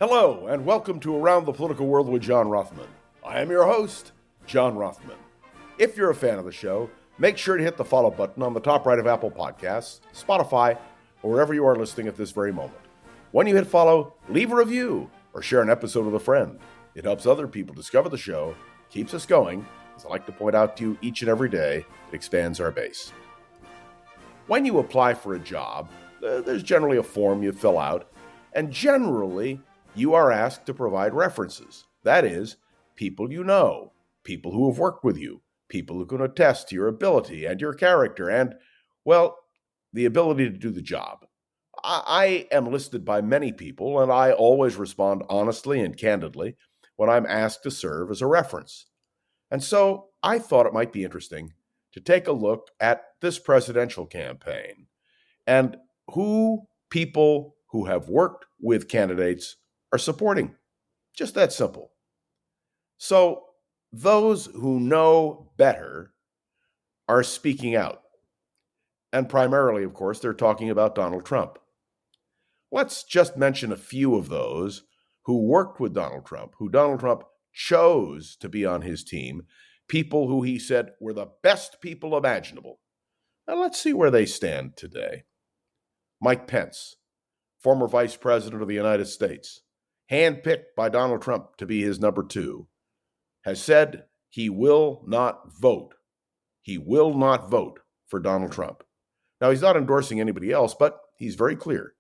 Hello, and welcome to Around the Political World with John Rothman. I am your host, John Rothman. If you're a fan of the show, make sure to hit the follow button on the top right of Apple Podcasts, Spotify, or wherever you are listening at this very moment. When you hit follow, leave a review or share an episode with a friend. It helps other people discover the show, keeps us going. As I like to point out to you each and every day, it expands our base. When you apply for a job, there's generally a form you fill out, and generally, you are asked to provide references. That is, people you know, people who have worked with you, people who can attest to your ability and your character and, well, the ability to do the job. I am listed by many people, and I always respond honestly and candidly when I'm asked to serve as a reference. And so I thought it might be interesting to take a look at this presidential campaign and who people who have worked with candidates are supporting. Just that simple. So those who know better are speaking out. And primarily, of course, they're talking about Donald Trump. Let's just mention a few of those who worked with Donald Trump, who Donald Trump chose to be on his team, people who he said were the best people imaginable. Now let's see where they stand today. Mike Pence, former Vice President of the United States, handpicked by Donald Trump to be his number two, has said he will not vote. He will not vote for Donald Trump. Now, he's not endorsing anybody else, but he's very clear.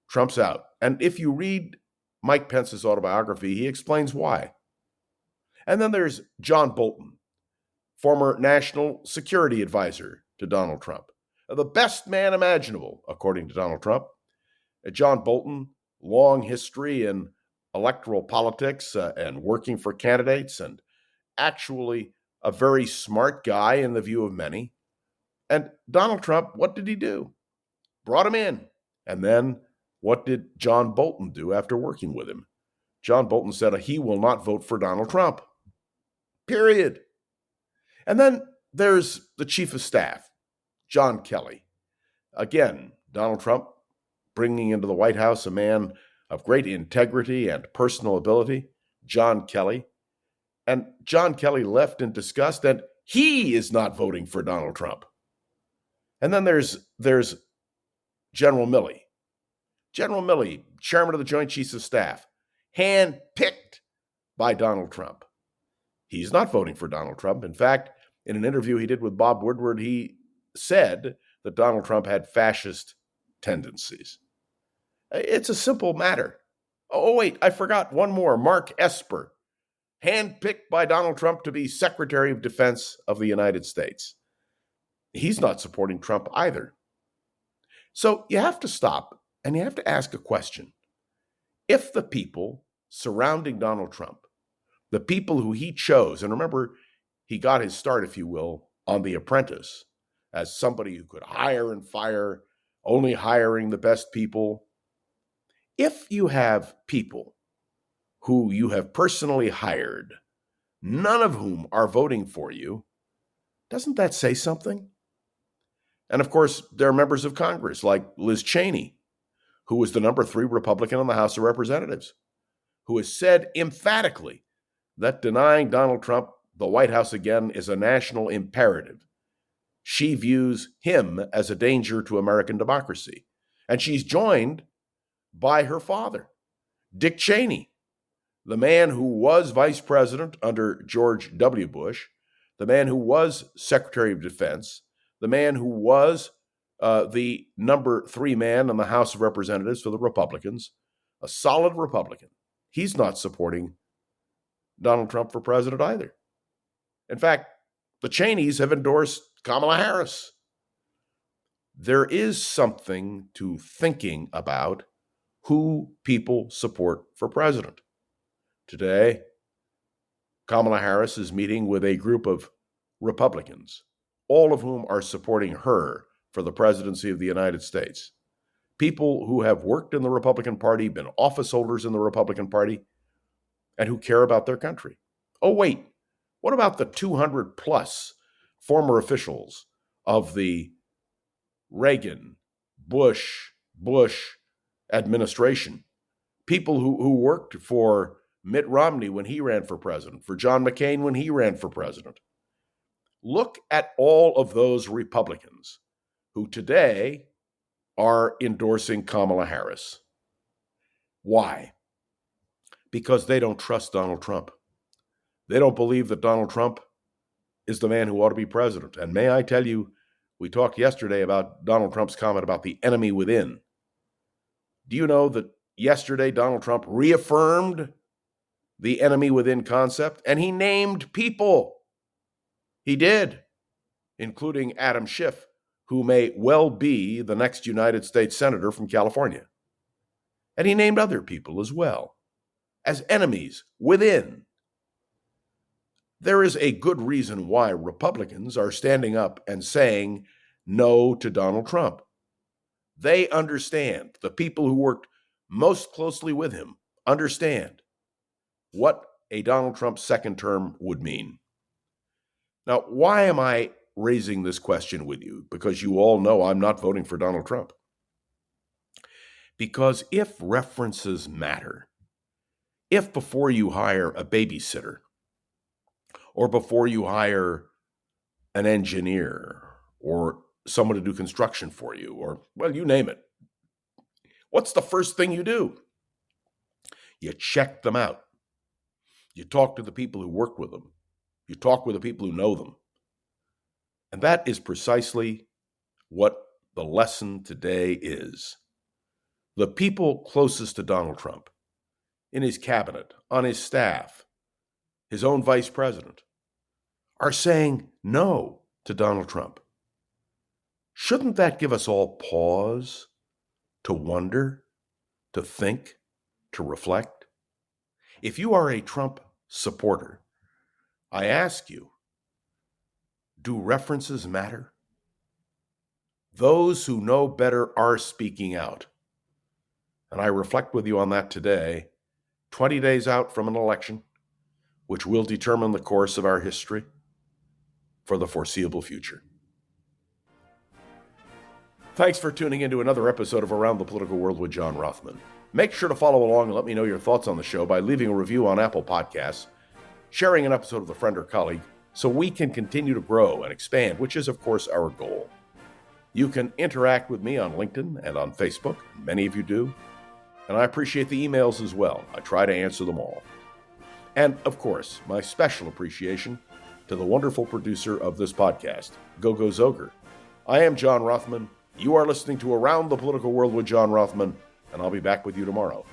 Trump's out. And if you read Mike Pence's autobiography, he explains why. And then there's John Bolton, former national security advisor to Donald Trump. The best man imaginable, according to Donald Trump. John Bolton, long history in electoral politics and working for candidates, and actually a very smart guy in the view of many. And Donald Trump, what did he do? Brought him in. And then what did John Bolton do after working with him? John Bolton said he will not vote for Donald Trump. Period. And then there's the chief of staff, John Kelly. Again, Donald Trump bringing into the White House a man of great integrity and personal ability, John Kelly. And John Kelly left in disgust, and he is not voting for Donald Trump. And then there's General Milley. General Milley, chairman of the Joint Chiefs of Staff, handpicked by Donald Trump. He's not voting for Donald Trump. In fact, in an interview he did with Bob Woodward, he said that Donald Trump had fascist tendencies. It's a simple matter. Oh, wait, I forgot one more. Mark Esper, handpicked by Donald Trump to be Secretary of Defense of the United States. He's not supporting Trump either. So you have to stop and you have to ask a question. If the people surrounding Donald Trump, the people who he chose, and remember, he got his start, if you will, on The Apprentice as somebody who could hire and fire, only hiring the best people. If you have people who you have personally hired, none of whom are voting for you, doesn't that say something? And of course, there are members of Congress like Liz Cheney, who was the number 3 Republican in the House of Representatives, who has said emphatically that denying Donald Trump the White House again is a national imperative. She views him as a danger to American democracy. And she's joined by her father, Dick Cheney, the man who was vice president under George W. Bush, the man who was Secretary of Defense, the man who was the number 3 man in the House of Representatives for the Republicans, a solid Republican. He's not supporting Donald Trump for president either. In fact, the Cheneys have endorsed Kamala Harris. There is something to thinking about who people support for president. Today, Kamala Harris is meeting with a group of Republicans, all of whom are supporting her for the presidency of the United States. People who have worked in the Republican Party, been office holders in the Republican Party, and who care about their country. Oh, wait, what about the 200 plus former officials of the Reagan, Bush administration, people who worked for Mitt Romney when he ran for president, for John McCain when he ran for president. Look at all of those Republicans who today are endorsing Kamala Harris. Why? Because they don't trust Donald Trump. They don't believe that Donald Trump is the man who ought to be president. And may I tell you, we talked yesterday about Donald Trump's comment about the enemy within. Do you know that yesterday Donald Trump reaffirmed the enemy within concept, and he named people? He did, including Adam Schiff, who may well be the next United States Senator from California. And he named other people as well as enemies within. There is a good reason why Republicans are standing up and saying no to Donald Trump. They understand, the people who worked most closely with him understand what a Donald Trump second term would mean. Now, why am I raising this question with you? Because you all know I'm not voting for Donald Trump. Because if references matter, if before you hire a babysitter, or before you hire an engineer, or someone to do construction for you, or, well, you name it, what's the first thing you do? You check them out. You talk to the people who work with them. You talk with the people who know them. And that is precisely what the lesson today is. The people closest to Donald Trump, in his cabinet, on his staff, his own vice president, are saying no to Donald Trump. Shouldn't that give us all pause to wonder, to think, to reflect? If you are a Trump supporter, I ask you, do references matter? Those who know better are speaking out. And I reflect with you on that today, 20 days out from an election, which will determine the course of our history for the foreseeable future. Thanks for tuning in to another episode of Around the Political World with John Rothman. Make sure to follow along and let me know your thoughts on the show by leaving a review on Apple Podcasts, sharing an episode with a friend or colleague, so we can continue to grow and expand, which is, of course, our goal. You can interact with me on LinkedIn and on Facebook. Many of you do. And I appreciate the emails as well. I try to answer them all. And, of course, my special appreciation to the wonderful producer of this podcast, Gogo Zoger. I am John Rothman. You are listening to Around the Political World with John Rothman, and I'll be back with you tomorrow.